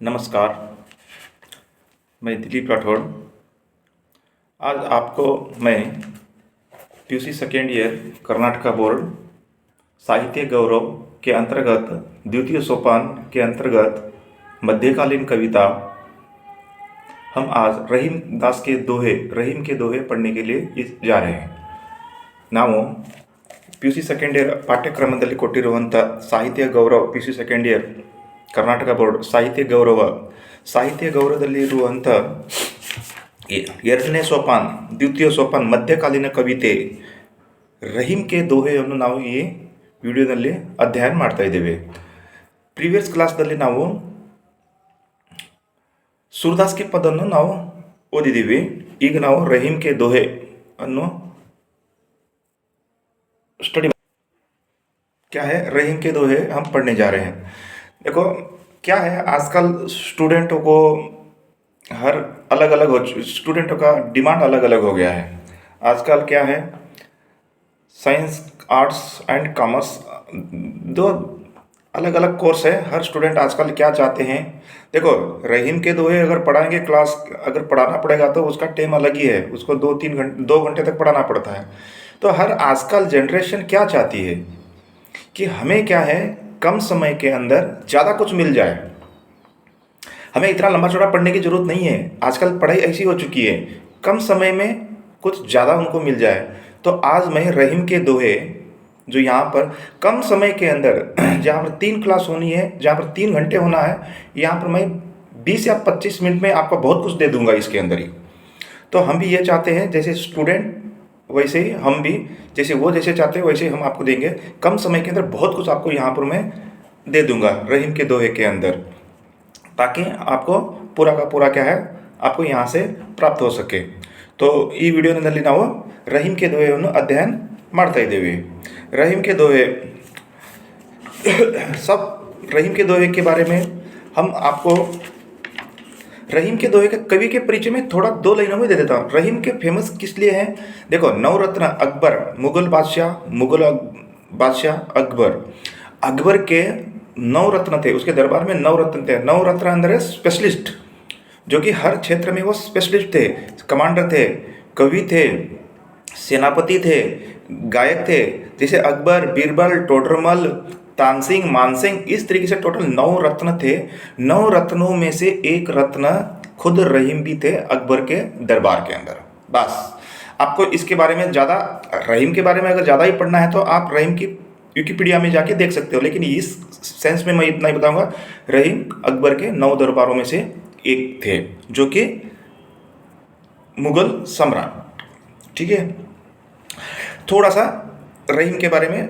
नमस्कार। मैं दिलीप राठौड़। आज आपको मैं PUC second year Karnataka board साहित्य गौरव के अंतर्गत द्वितीय सोपान के अंतर्गत मध्यकालीन कविता हम आज रहीम के दोहे पढ़ने के लिए जा रहे हैं। ನಾವು ಪಿ.ಯು.ಸಿ ಸೆಕೆಂಡ್ ಇಯರ್ ಪಾಠ್ಯಕ್ರಮದಲ್ಲಿ ಕೊಟ್ಟಿರುವಂಥ ಸಾಹಿತ್ಯ ಗೌರವ PUC second year Karnataka board ಸಾಹಿತ್ಯ ಗೌರವದಲ್ಲಿರುವಂಥ ಎರಡನೇ ಸೋಪಾನ್ ದ್ವಿತೀಯ ಸೋಪಾನ್ ಮಧ್ಯಕಾಲೀನ ಕವಿತೆ ರಹೀಮ್ ಕೆ ದೋಹೆಯನ್ನು ನಾವು ಈ ವಿಡಿಯೋದಲ್ಲಿ ಅಧ್ಯಯನ ಮಾಡ್ತಾ ಇದ್ದೇವೆ. ಪ್ರೀವಿಯಸ್ ಕ್ಲಾಸ್ದಲ್ಲಿ ನಾವು सूरदास के पदನ್ನು ನಾವು ಓದಿದ್ದೀವಿ. ಈಗ ನಾವು ರಹೀಮ್ ಕೆ ದೋಹೆ ಅನ್ನು स्टडी क्या है रहीम के दोहे हम पढ़ने जा रहे हैं. देखो क्या है, आजकल स्टूडेंटों को हर अलग अलग स्टूडेंटों का डिमांड अलग अलग हो गया है. आजकल क्या है, साइंस आर्ट्स एंड कॉमर्स दो अलग अलग कोर्स है. हर स्टूडेंट आजकल क्या चाहते हैं, देखो रहीम के दोहे अगर पढ़ाएंगे क्लास अगर पढ़ाना पड़ेगा तो उसका टाइम अलग ही है. उसको 2 घंटे तक पढ़ाना पड़ता है. तो हर आजकल जनरेशन क्या चाहती है कि हमें क्या है, कम समय के अंदर ज़्यादा कुछ मिल जाए. हमें इतना लंबा चौड़ा पढ़ने की ज़रूरत नहीं है. आजकल पढ़ाई ऐसी हो चुकी है, कम समय में कुछ ज़्यादा उनको मिल जाए. तो आज मैं रहीम के दोहे जो यहाँ पर कम समय के अंदर जहाँ पर 3 क्लास होनी है, जहाँ पर 3 घंटे होना है, यहाँ पर मैं 20 या 25 मिनट में आपको बहुत कुछ दे दूँगा इसके अंदर ही. तो हम भी ये चाहते हैं, जैसे स्टूडेंट वैसे ही हम भी, जैसे वो जैसे चाहते हैं वैसे हम आपको देंगे. कम समय के अंदर बहुत कुछ आपको यहाँ पर मैं दे दूँगा रहीम के दोहे के अंदर, ताकि आपको पूरा का पूरा क्या है आपको यहाँ से प्राप्त हो सके. तो ಈ ವಿಡಿಯೋನಲ್ಲಿ ನಾವು ರಹೀಮ್ ಕೆ ದೋಹೆಯನ್ನು ಅಧ್ಯಯನ ಮಾಡ್ತಾ ಇದ್ದೇವೆ. रहीम के दोहे सब रहीम के दोहे के बारे में हम आपको रहीम के दोहे के कवि के परिचय में थोड़ा 2 लाइनों में दे देता हूँ. रहीम के फेमस किस लिए हैं, देखो नवरत्न अकबर, मुगल बादशाह अकबर के 9 रत्न थे. उसके दरबार में 9 रत्न थे. 9 रत्न अंदर स्पेशलिस्ट, जो कि हर क्षेत्र में वो स्पेशलिस्ट थे. कमांडर थे, कवि थे, सेनापति थे, गायक थे. जैसे अकबर, बीरबल, टोडरमल, तानसिंह, मानसिंह, इस तरीके से टोटल 9 रत्न थे. 9 रत्नों में से एक रत्न खुद रहीम भी थे अकबर के दरबार के अंदर. बस आपको इसके बारे में ज़्यादा, रहीम के बारे में अगर ज़्यादा ही पढ़ना है तो आप रहीम की विकिपीडिया में जाके देख सकते हो. लेकिन इस सेंस में मैं इतना ही बताऊंगा, रहीम अकबर के 9 दरबारों में से एक थे, जो कि मुगल सम्राट. ठीक है, थोड़ा सा रहीम के बारे में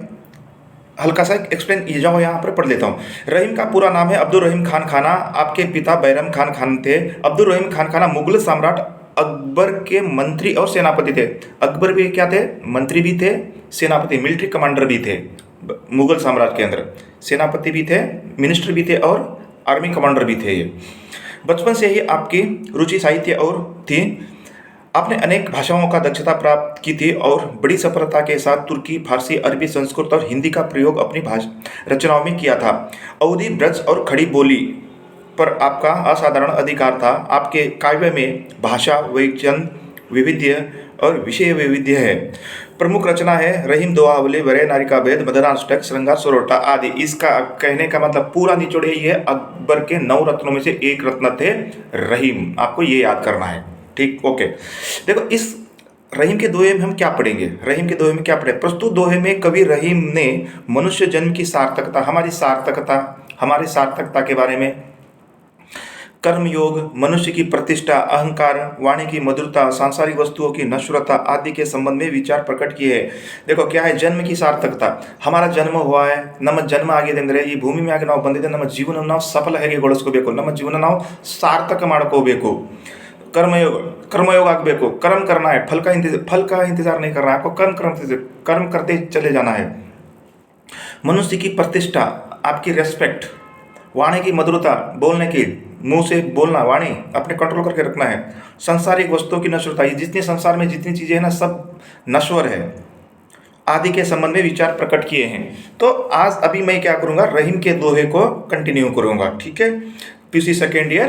हल्का सा एक्सप्लेन ये जाओ यहाँ पर पढ़ लेता हूँ. रहीम का पूरा नाम है अब्दुल रहीम खान खाना. आपके पिता बैरम खान थे. अब्दुल रहीम खान खाना मुगल सम्राट अकबर के मंत्री और सेनापति थे. अकबर भी क्या थे, मंत्री भी थे, सेनापति मिलिट्री कमांडर भी थे. मुगल साम्राज्य के अंदर सेनापति भी थे, मिनिस्टर भी थे और आर्मी कमांडर भी थे. ये बचपन से ही आपकी रुचि साहित्य और थी. आपने अनेक भाषाओं का दक्षता प्राप्त की थी और बड़ी सफलता के साथ तुर्की, फारसी, अरबी, संस्कृत और हिंदी का प्रयोग अपनी रचनाओं में किया था. अवधी, ब्रज और खड़ी बोली पर आपका असाधारण अधिकार था. आपके काव्य में भाषा, वैचन विविध्य और विषय वैविध्य है. प्रमुख रचना है रहीम दोहावली, वरय नारी का भेद, मदनाष्टक, श्रृंगार सोरठा आदि. इसका कहने का मतलब पूरा निचोड़ यही है, अकबर के 9 रत्नों में से एक रत्न थे रहीम. आपको ये याद करना है. ठीक, ओके. देखो इस रहीम के दोहे में हम क्या पढ़ेंगे, रहीम के दोहे में क्या पढ़े. प्रस्तुत दोहे में कवि रहीम ने मनुष्य जन्म की सार्थकता, हमारी सार्थकता के बारे में, कर्मयोग, मनुष्य की प्रतिष्ठा, अहंकार, वाणी की मधुरता, सांसारिक वस्तुओं की नश्वरता आदि के संबंध में विचार प्रकट किए हैं. देखो क्या है, जन्म की सार्थकता, हमारा जन्म हुआ है, ನಮ್ಮ ಜನ್ಮ ಆಗಿದೆ ಅಂದರೆ ಈ ಭೂಮಿ ಮ್ಯಾಗೆ ನಾವು ಬಂದಿದ್ದೆ, ನಮ್ಮ ಜೀವನ ನಾವು ಸಫಲ ಹೇಗೆ ಗೊಳಿಸ್ಕೋಬೇಕು, ನಮ್ಮ ಜೀವನ ನಾವು ಸಾರ್ಥಕ ಮಾಡ್ಕೋಬೇಕು. कर्मयोग ಆಗಬೇಕು. कर्म करना है, फल का इंतजार नहीं करना है आपको. कर्म करते चले जाना है. मनुष्य की प्रतिष्ठा, आपकी रेस्पेक्ट, वाणी की मधुरता, बोलने की, मुंह से बोलना, वाणी अपने कंट्रोल करके रखना है. सांसारिक वस्तुओं की नश्वरता, जितनी संसार में जितनी चीज़ें हैं ना सब नश्वर है, आदि के संबंध में विचार प्रकट किए हैं. तो आज अभी मैं क्या करूँगा, रहीम के दोहे को कंटिन्यू करूँगा. ठीक है, PC second year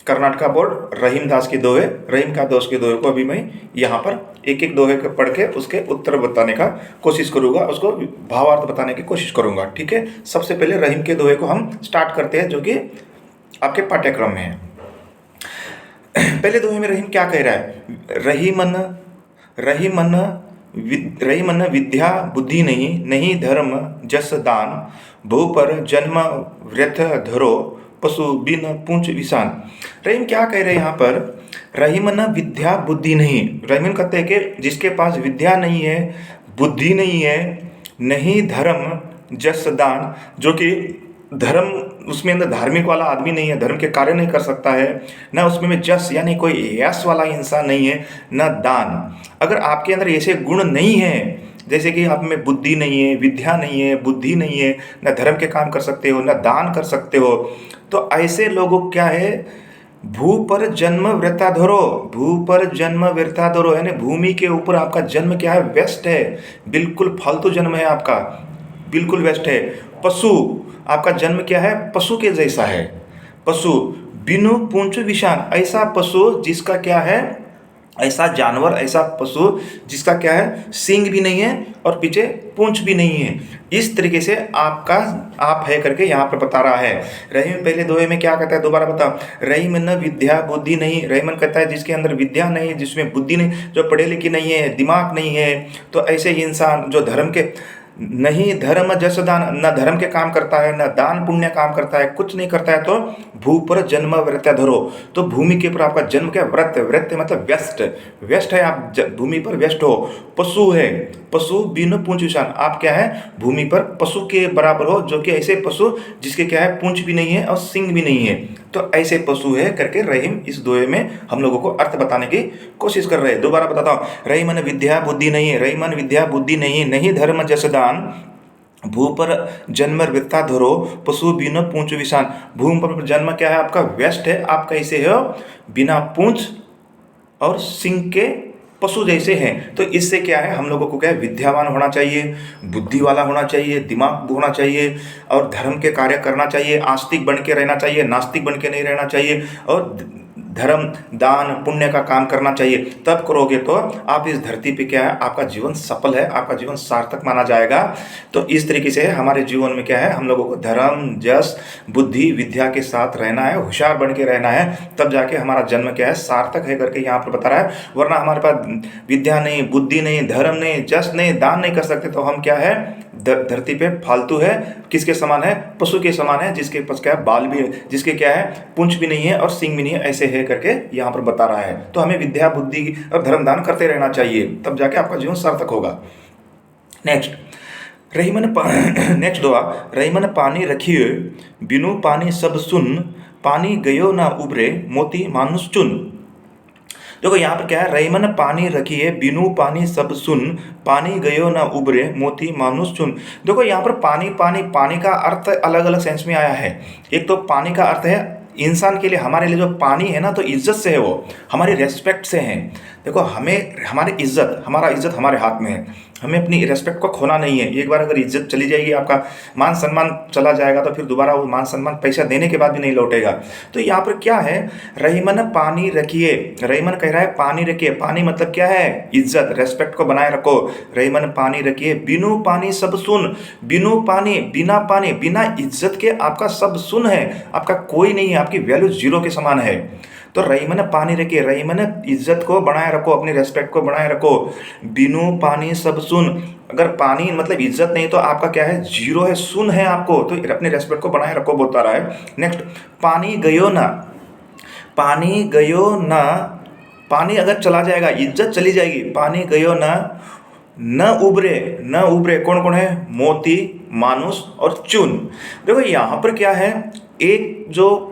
Karnataka board, Rahim Das के दोहे, रहीम का दोष के दोहे को अभी मैं यहाँ पर एक एक दोहे को पढ़ के उसके उत्तर बताने का कोशिश करूँगा, उसको भावार्थ बताने की कोशिश करूँगा। ठीक है, सबसे पहले रहीम के दोहे को हम स्टार्ट करते हैं, जो कि आपके पाठ्यक्रम में है। पहले दोहे में रहीम क्या कह रहा है? रहीमन विद्या बुद्धि नहीं धर्म जस दान, भू पर जन्म व्यर्थ धरो पशु बिन पूंछ विषान। रहीम क्या कह रहे हैं यहाँ पर? रहीमन विद्या बुद्धि नहीं, रहीमन कहते हैं कि जिसके पास विद्या नहीं है, बुद्धि नहीं है, नहीं धर्म जस दान, जो कि धर्म उसमें अंदर धार्मिक वाला आदमी नहीं है, धर्म के कार्य नहीं कर सकता है, न उसमें में जस यानी कोई यश वाला इंसान नहीं है, न दान। अगर आपके अंदर ऐसे गुण नहीं है, जैसे कि आप में बुद्धि नहीं है, विद्या नहीं है, बुद्धि नहीं है, न धर्म के काम कर सकते हो, न दान कर सकते हो, तो ऐसे लोगों क्या है? भू पर जन्म वृथा धरो, भू पर जन्म वृथा धरो, यानी भूमि के ऊपर आपका जन्म क्या है? वेस्ट है, बिल्कुल फालतू जन्म है आपका, बिल्कुल वेस्ट है। पशु, आपका जन्म क्या है? पशु के जैसा है। पशु बिनु पूंछ विषान, ऐसा पशु जिसका क्या है? ऐसा जानवर, ऐसा पशु जिसका क्या है? सींग भी नहीं है और पीछे पूंछ भी नहीं है। इस तरीके से आपका आप है करके यहाँ पर बता रहा है। रहीम पहले दोहे में क्या कहता है? दोबारा बताओ। रहीमन विद्या बुद्धि नहीं, रहीमन कहता है जिसके अंदर विद्या नहीं, जिसमें बुद्धि नहीं, जो पढ़े लिखे नहीं है, दिमाग नहीं है, तो ऐसे ही इंसान जो धर्म के नहीं धर्म जस दान, न धर्म के काम करता है, न दान पुण्य काम करता है, कुछ नहीं करता है, तो भू पर जन्म व्रत धरो, तो भूमि के ऊपर आपका जन्म क्या? व्रत, व्रत मतलब व्यस्त, व्यस्त है आप, भूमि पर व्यस्त हो। पशु है, पशु बिनु पूंछ विषान, आप क्या है? भूमि पर पशु के बराबर हो, जो कि ऐसे पशु जिसके क्या है? पूंछ भी नहीं है और सिंग भी नहीं है, तो ऐसे पशु है करके रहीम इस दोहे में हम लोगों को अर्थ बताने की कोशिश कर रहे हैं। दोबारा बताता हूँ। रहीमन विद्या बुद्धि नहीं, रहीमन विद्या बुद्धि नहीं धर्म जस दान, भू पर जन्म वृथा धरो पशु बिना पूंछ विषान। भूमि पर जन्म क्या है? आपका व्यस्त है, आप कैसे हो? बिना पूंछ और सिंह के पशु जैसे हैं। तो इससे क्या है? हम लोगों को क्या है? विद्यावान होना चाहिए, बुद्धि वाला होना चाहिए, दिमाग होना चाहिए, और धर्म के कार्य करना चाहिए, आस्तिक बन के रहना चाहिए, नास्तिक बन के नहीं रहना चाहिए, और धर्म दान पुण्य का काम करना चाहिए। तब करोगे तो आप इस धरती पे क्या है? आपका जीवन सफल है, आपका जीवन सार्थक माना जाएगा। तो इस तरीके से हमारे जीवन में क्या है? हम लोगों को धर्म जस बुद्धि विद्या के साथ रहना है, होशियार बन के रहना है, तब जाके हमारा जन्म क्या है? सार्थक है करके यहाँ पर बता रहा है। वरना हमारे पास विद्या नहीं, बुद्धि नहीं, धर्म नहीं, जस नहीं, दान नहीं कर सकते, तो हम क्या है? धरती पे फालतू है। किसके समान है? पशु के समान है, जिसके पास क्या है? बाल भी, जिसके क्या है? पूंछ भी नहीं है और सींग भी नहीं है, ऐसे है करके यहाँ पर बता रहा है। तो हमें विद्या बुद्धि और धर्म दान करते रहना चाहिए, तब जाके आपका जीवन सार्थक होगा। नेक्स्ट नेक्स्ट दुआ। रहीमन पानी रखिए बिनु पानी सब सुन, पानी गयो ना उबरे मोती मानुष चुन। देखो यहाँ पर क्या है? रहीमन पानी रखिए बिनु पानी सब सुन, पानी गयो ना उबरे मोती मानुष चुन। देखो यहाँ पर पानी पानी पानी का अर्थ अलग अलग सेंस में आया है। एक तो पानी का अर्थ है इंसान के लिए, हमारे लिए जो पानी है ना, तो इज्जत से है, वो हमारी रेस्पेक्ट से है। देखो हमें हमारी इज्जत, हमारा इज्जत हमारे हाथ में है, हमें अपनी रेस्पेक्ट को खोना नहीं है। एक बार अगर इज्जत चली जाएगी, आपका मान सम्मान चला जाएगा, तो फिर दोबारा वो मान सम्मान पैसा देने के बाद भी नहीं लौटेगा। तो यहाँ पर क्या है? रहीमन पानी रखिए, रहीमन कह रहा है पानी रखिए। पानी मतलब क्या है? इज्जत, रेस्पेक्ट को बनाए रखो। रहीमन पानी रखिए बिनु पानी सब सुन, बिनु पानी, बिना पानी, बिना इज्जत के आपका सब सुन है, आपका कोई नहीं है, आपकी वैल्यू जीरो के समान है। तो रहीमन पानी रखिए, रहीमन इज्जत को बनाए रखो, अपनी रेस्पेक्ट को बनाए रखो। बिनु पानी सब सुन, अगर पानी मतलब इज्जत नहीं, तो आपका क्या है? जीरो है, सुन है आपको, तो अपने रेस्पेक्ट को बनाए रखो, बोलता रहा है। नेक्स्ट, पानी गयो ना, पानी गयो ना, पानी अगर चला जाएगा, इज्जत चली जाएगी, पानी गयो ना, न उबरे, न उबरे कौन कौन है? मोती मानुष और चुन। देखो यहाँ पर क्या है? एक जो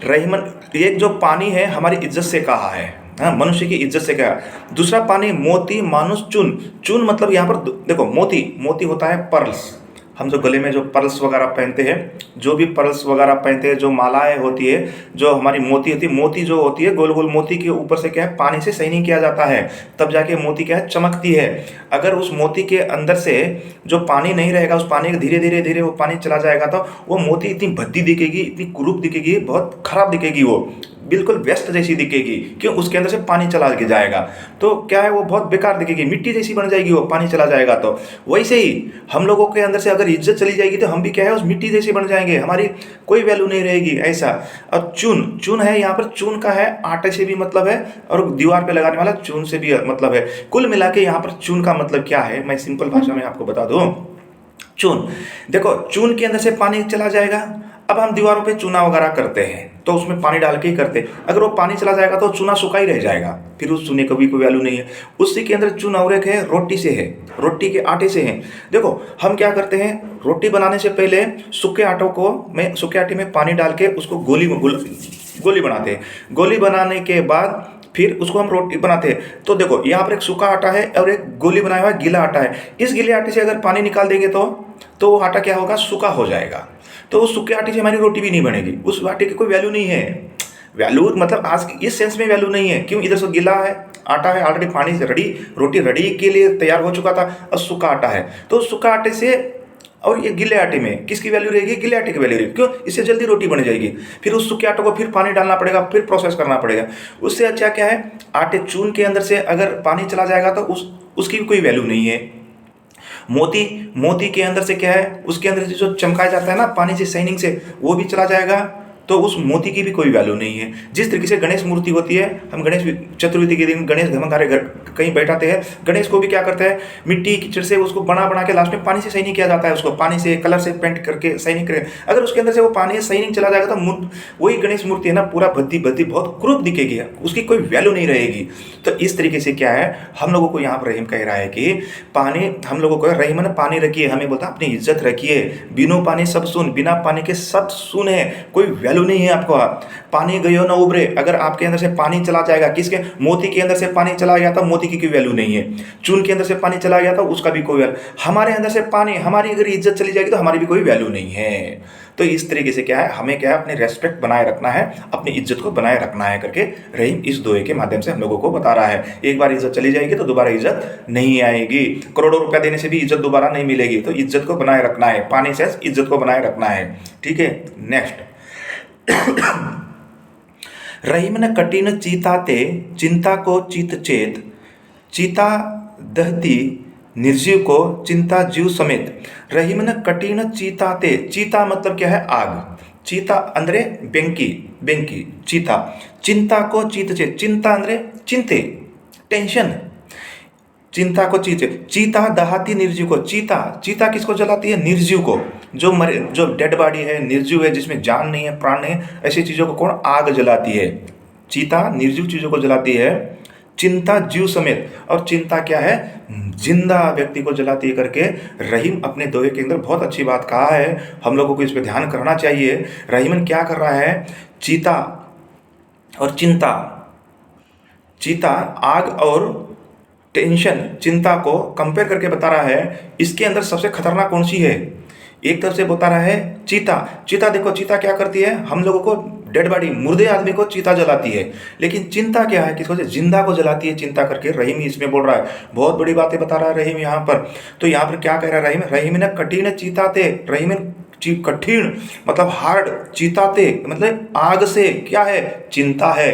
रहीमन, एक जो पानी है हमारी इज्जत से कहा है, हाँ, मनुष्य की इज्जत से कहा। दूसरा पानी मोती मानुष चुन, चुन मतलब यहाँ पर देखो मोती, मोती होता है पर्ल्स, हम जो गले में जो पर्ल्स वगैरह पहनते हैं, जो भी पर्ल्स वगैरह पहनते हैं, जो मालाएं होती है, जो हमारी मोती होती है, मोती जो होती है गोल गोल मोती के ऊपर से क्या है पानी से शाइनिंग किया जाता है, तब जाके मोती क्या है चमकती है। अगर उस मोती के अंदर से जो पानी नहीं रहेगा, उस पानी धीरे धीरे धीरे वो पानी चला जाएगा तो वो मोती इतनी भद्दी दिखेगी, इतनी कुरूप दिखेगी, बहुत खराब दिखेगी, वो बिल्कुल वेस्ट जैसी दिखेगी, क्यों? उसके अंदर से पानी चला के जाएगा तो क्या है वो बहुत बेकार दिखेगी, मिट्टी जैसी बन जाएगी वो, पानी चला जाएगा तो। वैसे ही हम लोगों के अंदर से अगर इज्जत चली जाएगी तो हम भी क्या है उस मिट्टी जैसे बन जाएंगे, हमारी कोई वैल्यू नहीं रहेगी ऐसा। और चून, चून है यहाँ पर, चून का है आटे से भी मतलब है और दीवार पे लगाने वाला चून से भी मतलब है। कुल मिला के यहाँ पर चून का मतलब क्या है, मैं सिंपल भाषा में आपको बता दूं। चून, देखो चून के अंदर से पानी चला जाएगा, अब हम दीवारों पे चूना वगैरह करते हैं तो उसमें पानी डाल के ही करते हैं, अगर वो पानी चला जाएगा तो चूना सूखा ही रह जाएगा, फिर उस चूने को भी कोई वैल्यू नहीं है। उसी के अंदर चून और एक है रोटी से है, रोटी के आटे से है। देखो हम क्या करते हैं, रोटी बनाने से पहले सूखे आटों को में सूखे आटे में पानी डाल के उसको गोली बनाते हैं, गोली बनाने के बाद फिर उसको हम रोटी बनाते हैं। तो देखो यहाँ पर एक सूखा आटा है और एक गोली बनाया हुआ गीला आटा है, इस गीले आटे से अगर पानी निकाल देंगे तो वो आटा क्या होगा, सूखा हो जाएगा, तो उस सूखे आटे से हमारी रोटी भी नहीं बनेगी, उस आटे की कोई वैल्यू नहीं है। वैल्यू मतलब आज इस सेंस में वैल्यू नहीं है, क्यों? इधर से गीला है आटा है, ऑलरेडी पानी से रोटी रेडी के लिए तैयार हो चुका था, और सूखा आटा है, तो सूखा आटे से और ये गीले आटे में किसकी वैल्यू रहेगी, गीले आटे की वैल्यू रहेगी, क्यों? इससे जल्दी रोटी बन जाएगी। फिर उस सूखे आटे को फिर पानी डालना पड़ेगा, फिर प्रोसेस करना पड़ेगा। उससे अच्छा क्या है, आटे चून के अंदर से अगर पानी चला जाएगा तो उसकी भी कोई वैल्यू नहीं है। मोती के अंदर से क्या है, उसके अंदर से जो चमकाया जाता है ना पानी से, शाइनिंग से, वो भी चला जाएगा, तो उस मोती की भी कोई वैल्यू नहीं है। जिस तरीके से गणेश मूर्ति होती है, हम गणेश चतुर्थी के दिन गणेश हमारे घर कहीं बैठाते हैं, गणेश को भी क्या करते हैं, मिट्टी कीचड़ से उसको बना के लास्ट में पानी से शाइनिंग किया जाता है, उसको पानी से कलर से पेंट करके शाइनिंग करें। अगर उसके अंदर से वो पानी शाइनिंग चला जाएगा तो वही गणेश मूर्ति है ना पूरा भद्दी बहुत क्रूप दिखेगी, उसकी कोई वैल्यू नहीं रहेगी। तो इस तरीके से क्या है, हम लोगों को यहाँ पर रहीम कह रहा है कि पानी, हम लोगों को रहीम ने पानी रखिए, हमें बोलता अपनी इज्जत रखिए, बिनु पानी सब सुन, बिना पानी के सब सुन है, कोई वैल्यू नहीं है आपको। पानी गयो ना उभरे, अगर आपके अंदर से पानी चला जाएगा, किसके, मोती के अंदर से पानी चला गया तो मोती की कोई वैल्यू नहीं है, चून के अंदर से पानी चला गया तो उसका भी कोई वैल्यू, हमारे अंदर से पानी, हमारी अगर इज्जत चली जाएगी तो हमारी भी कोई वैल्यू नहीं है। तो इस तरीके से क्या है, हमें क्या है अपनी रेस्पेक्ट बनाए रखना है, अपनी इज्जत को बनाए रखना है करके रहीम इस दोहे के माध्यम से हम लोगों को बता रहा है। एक बार इज्जत चली जाएगी तो दोबारा इज्जत नहीं आएगी, करोड़ों रुपया देने से भी इज्जत दोबारा नहीं मिलेगी, तो इज्जत को बनाए रखना है, पानी से इज्जत को बनाए रखना है। ठीक है, नेक्स्ट। रहीम न कठिन चीता ते, चिंता को चीत चेत, चीता दहती निर्जीव को, चिंता जीव समेत। रहीम न कठिन चीता ते, चीता मतलब क्या है, आग, चीता अंद्रे बेंकी चीता, चिंता को चीत चेत, चिंता अंद्रे चिंते, टेंशन, चिंता को चीता दहाती निर्जीव को, चीता किसको जलाती है, निर्जीव को, जो डेड बॉडी है, निर्जीव है, जिसमें जान नहीं है, प्राण नहीं है, ऐसी चीज़ों को कौन, आग जलाती है, चीता निर्जीव चीज़ों को जलाती है, चिंता जीव समेत, और चिंता क्या है, जिंदा व्यक्ति को जलाती है करके रहीम अपने दोहे के अंदर बहुत अच्छी बात कहा है, हम लोगों को इस पर ध्यान करना चाहिए। रहीमन क्या कर रहा है, चीता और चीता आग और टेंशन, चिंता को कंपेयर करके बता रहा है, इसके अंदर सबसे खतरनाक कौन सी है। एक तरफ से बता रहा है चीता देखो, चीता क्या करती है, हम लोगों को डेड बॉडी, मुर्दे आदमी को चीता जलाती है, लेकिन चिंता क्या है, किसको, जिंदा को जलाती है, चिंता करके रहीम इसमें बोल रहा है। बहुत बड़ी बातें बता रहा है रहीम यहाँ पर। तो यहाँ पर क्या कह रहा है रहीम ने कठिन चीताते, रहीम कठिन मतलब हार्ड, चीताते मतलब आग से क्या है, चिंता है,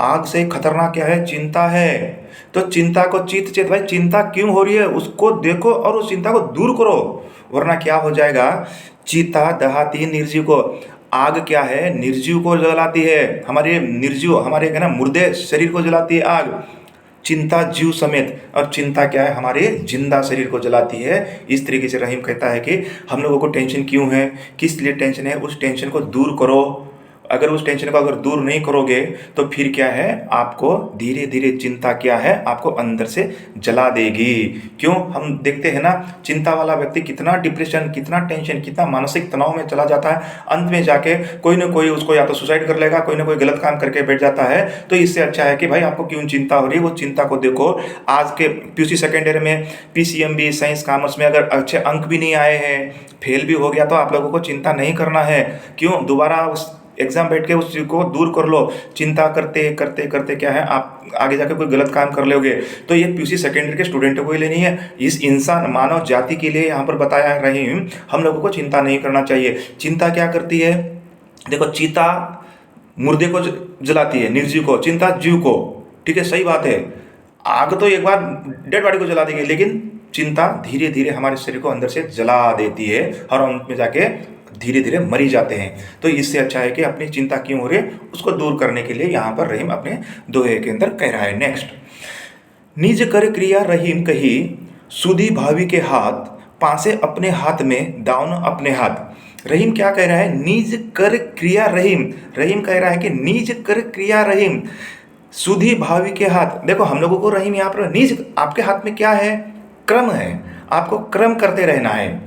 आग से खतरनाक क्या है, चिंता है। तो चिंता को चीत चेत, भाई चिंता क्यों हो रही है उसको देखो और उस चिंता को दूर करो, वरना क्या हो जाएगा, चीता दहाती निर्जीव को, आग क्या है, निर्जीव को जलाती है, हमारे निर्जीव, हमारे क्या ना मुर्दे शरीर को जलाती है आग, चिंता जीव समेत, और चिंता क्या है, हमारे जिंदा शरीर को जलाती है। इस तरीके से रहीम कहता है कि हम लोगों को टेंशन क्यों है, किस लिए टेंशन है, उस टेंशन को दूर करो, अगर उस टेंशन को अगर दूर नहीं करोगे तो फिर क्या है, आपको धीरे धीरे चिंता क्या है, आपको अंदर से जला देगी। क्यों? हम देखते हैं ना, चिंता वाला व्यक्ति कितना डिप्रेशन, कितना टेंशन, कितना मानसिक तनाव में चला जाता है, अंत में जाके कोई ना कोई उसको या तो सुसाइड कर लेगा, कोई ना कोई गलत काम करके बैठ जाता है। तो इससे अच्छा है कि भाई आपको क्यों चिंता हो रही है, वो चिंता को देखो। आज के पीयूसी सेकेंड ईयर में पीसीएमबी साइंस कॉमर्स में अगर अच्छे अंक भी नहीं आए हैं, फेल भी हो गया, तो आप लोगों को चिंता नहीं करना है। क्यों? दोबारा उस एग्जाम बैठ के उस चीज़ को दूर कर लो। चिंता करते करते करते क्या है, आप आगे जाकर कोई गलत काम कर लोगे। तो ये पीयूसी सेकेंड ईयर के स्टूडेंटों के लिए नहीं है, इस इंसान मानव जाति के लिए यहाँ पर बताया रही हूँ। हम लोगों को चिंता नहीं करना चाहिए। चिंता क्या करती है? देखो, चीता मुर्दे को जलाती है, निर्जीव को, चिंता जीव को। ठीक है, सही बात है। आग तो एक बार डेड बॉडी को जला देगी, लेकिन चिंता धीरे धीरे हमारे शरीर को अंदर से जला देती है और अंत में जाके धीरे धीरे मरी जाते हैं। तो इससे अच्छा है कि अपनी चिंता क्यों हो रही है उसको दूर करने के लिए यहाँ पर रहीम अपने दोहे के अंदर कह रहा है। नेक्स्ट, निज कर क्रिया रहीम कही, सुधी भावी के हाथ, पासे अपने हाथ में दाउन अपने हाथ। रहीम क्या कह रहा है? निज कर क्रिया रहीम। रहीम कह रहा है कि निज कर क्रिया रहीम, सुधी भावी के हाथ। देखो, हम लोगों को रहीम यहाँ पर निज, आपके हाथ में क्या है? क्रम है। आपको क्रम करते रहना है।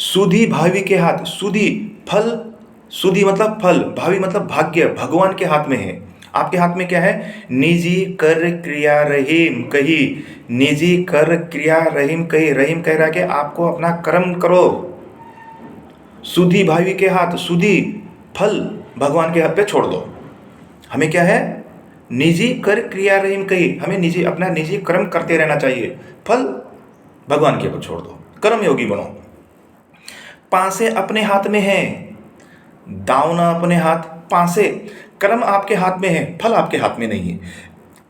सुधी भावी के हाथ, सुधी फल, सुधी मतलब फल, भावी मतलब भाग्य, भगवान के हाथ में है। आपके हाथ में क्या है? निजी कर क्रिया रहीम कही, निजी कर क्रिया रहीम कही। रहीम कह रहा है कि आपको अपना कर्म करो। सुधी भावी के हाथ, सुधी फल भगवान के हाथ पे छोड़ दो। हमें क्या है? निजी कर क्रिया रहीम कही, हमें निजी अपना निजी कर्म करते रहना चाहिए। फल भगवान के ऊपर छोड़ दो, कर्म योगी बनो। पासे अपने हाथ में है, दावना अपने हाथ, पासे। कर्म आपके हाथ में है, फल आपके हाथ में नहीं है।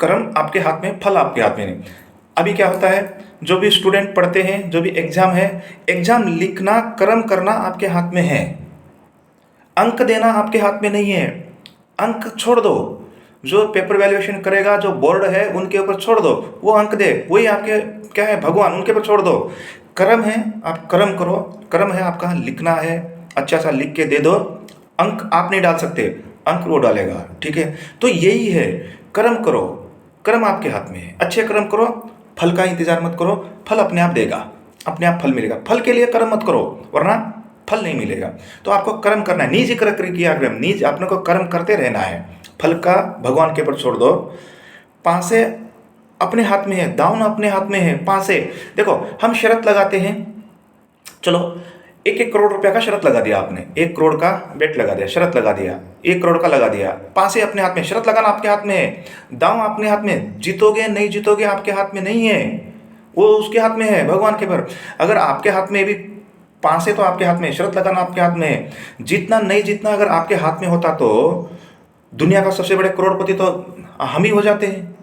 कर्म आपके हाथ में, फल आपके हाथ में नहीं। अभी क्या होता है, जो भी स्टूडेंट पढ़ते हैं, जो भी एग्जाम है, एग्जाम लिखना, कर्म करना आपके हाथ में है। अंक देना आपके हाथ में नहीं है। अंक छोड़ दो, जो पेपर वैल्यूएशन करेगा, जो बोर्ड है, उनके ऊपर छोड़ दो, वो अंक दे, वही आपके क्या है? भगवान, उनके ऊपर छोड़ दो। कर्म है, आप कर्म करो। कर्म है आपका लिखना है, अच्छा सा लिख के दे दो। अंक आप नहीं डाल सकते, अंक वो डालेगा। ठीक है, तो यही है, कर्म करो, कर्म आपके हाथ में है। अच्छे कर्म करो, फल का इंतजार मत करो, फल अपने आप देगा, अपने आप फल मिलेगा। फल के लिए कर्म मत करो, वरना फल नहीं मिलेगा। तो आपको कर्म करना है, निज कर किया कर्म, निज अपने को कर्म करते रहना है। फल का भगवान के ऊपर छोड़ दो। पासे अपने हाथ में है, दाउन अपने हाथ में है। पासे, देखो हम शर्त लगाते हैं, चलो 1-1 करोड़ रुपया का शर्त लगा दिया आपने, 1 करोड़ का बेट लगा दिया, शर्त लगा दिया, 1 करोड़ का लगा दिया। पासे अपने हाथ में, शर्त लगाना आपके हाथ में है, दांव अपने हाथ में। जीतोगे नहीं जीतोगे आपके हाथ में नहीं है, वो उसके हाथ में है, भगवान के पर। अगर आपके हाथ में भी पासे, तो आपके हाथ में, शर्त लगाना आपके हाथ में है। जीतना नहीं जीतना अगर आपके हाथ में होता तो दुनिया का सबसे बड़े करोड़पति तो हम ही हो जाते हैं।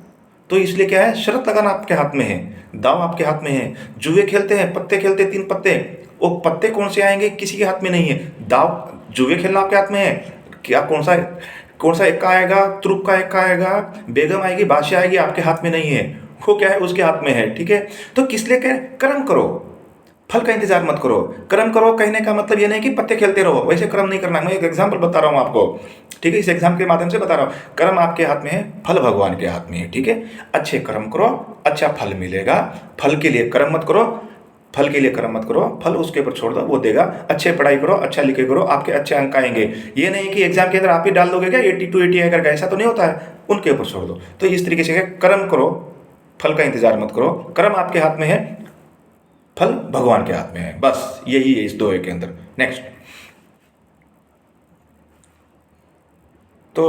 तो इसलिए क्या है, शर्त लगाना आपके हाथ में है, दाव आपके हाथ में है। जुए खेलते हैं, पत्ते खेलते 3 पत्ते, वो पत्ते कौन से आएंगे किसी के हाथ में नहीं है। दाव, जुए खेलना आपके हाथ में है, क्या कौन सा इक्का आएगा, तुरुप का इक्का आएगा, बेगम आएगी, बादशाह आएगी, आपके हाथ में नहीं है, वो क्या है, उसके हाथ में है। ठीक है, तो किस लिए कह, कर्म करो, फल का इंतजार मत करो। कर्म करो कहने का मतलब ये नहीं कि पत्ते खेलते रहो, वैसे कर्म नहीं करना। मैं एक एग्जाम्पल बता रहा हूँ आपको, ठीक है, इस एग्जाम के माध्यम से बता रहा हूँ। कर्म आपके हाथ में है, फल भगवान के हाथ में है। ठीक है, अच्छे कर्म करो, अच्छा फल मिलेगा। फल के लिए कर्म मत करो, फल के लिए कर्म मत करो, फल उसके ऊपर छोड़ दो, वो देगा। अच्छे पढ़ाई करो, अच्छा लिखे करो, आपके अच्छे अंक आएंगे। ये नहीं कि एग्जाम के अंदर आप ही डाल दोगे क्या 82 80 आएगा, ऐसा तो नहीं होता है, उनके ऊपर छोड़ दो। तो इस तरीके से कर्म करो, फल का इंतजार मत करो। कर्म आपके हाथ में है, फल भगवान के हाथ में है। बस यही है इस दोहे के अंदर। नेक्स्ट, तो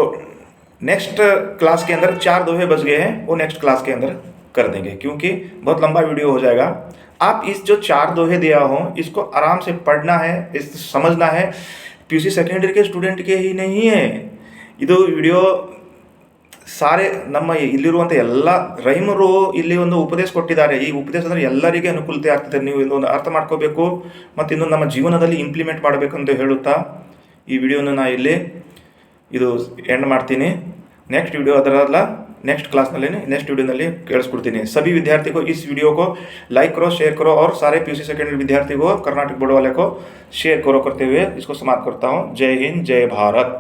नेक्स्ट क्लास के अंदर 4 दोहे बच गए हैं, वो नेक्स्ट क्लास के अंदर कर देंगे, क्योंकि बहुत लंबा वीडियो हो जाएगा। आप इस जो 4 दोहे दिया हो, इसको आराम से पढ़ना है, इस समझना है। पीयूसी सेकेंड ईयर के स्टूडेंट के ही नहीं है ಇದು ವಿಡಿಯೋ, ಸಾರೆ ನಮ್ಮ ಇಲ್ಲಿರುವಂಥ ಎಲ್ಲ ರೈಮರು ಇಲ್ಲಿ ಒಂದು ಉಪದೇಶ ಕೊಟ್ಟಿದ್ದಾರೆ. ಈ ಉಪದೇಶದಲ್ಲಿ ಎಲ್ಲರಿಗೆ ಅನುಕೂಲತೆ ಆಗ್ತದೆ, ನೀವು ಇದೊಂದು ಅರ್ಥ ಮಾಡ್ಕೋಬೇಕು ಮತ್ತು ಇನ್ನೊಂದು ನಮ್ಮ ಜೀವನದಲ್ಲಿ ಇಂಪ್ಲಿಮೆಂಟ್ ಮಾಡಬೇಕಂತ ಹೇಳುತ್ತಾ ಈ ವಿಡಿಯೋನ ನಾ ಇಲ್ಲಿ ಇದು ಎಂಡ್ ಮಾಡ್ತೀನಿ. नेक्स्ट वीडियो ಅದರಲ್ಲ नेक्स्ट क्लास नेक्स्ट वीडियो ನಲ್ಲಿ ಕೇಳಿಸ್ಕೊಡ್ತೀನಿ. सभी विद्यार्थी को इस वीडियो को लाइक करो, शेयर करो और सारे पीयूसी सेकेंड विद्यार्थी को कर्नाटक बोर्ड वाले को शेयर करो करते हुए इसको समाप्त करता हूँ. जय हिंद, जय भारत.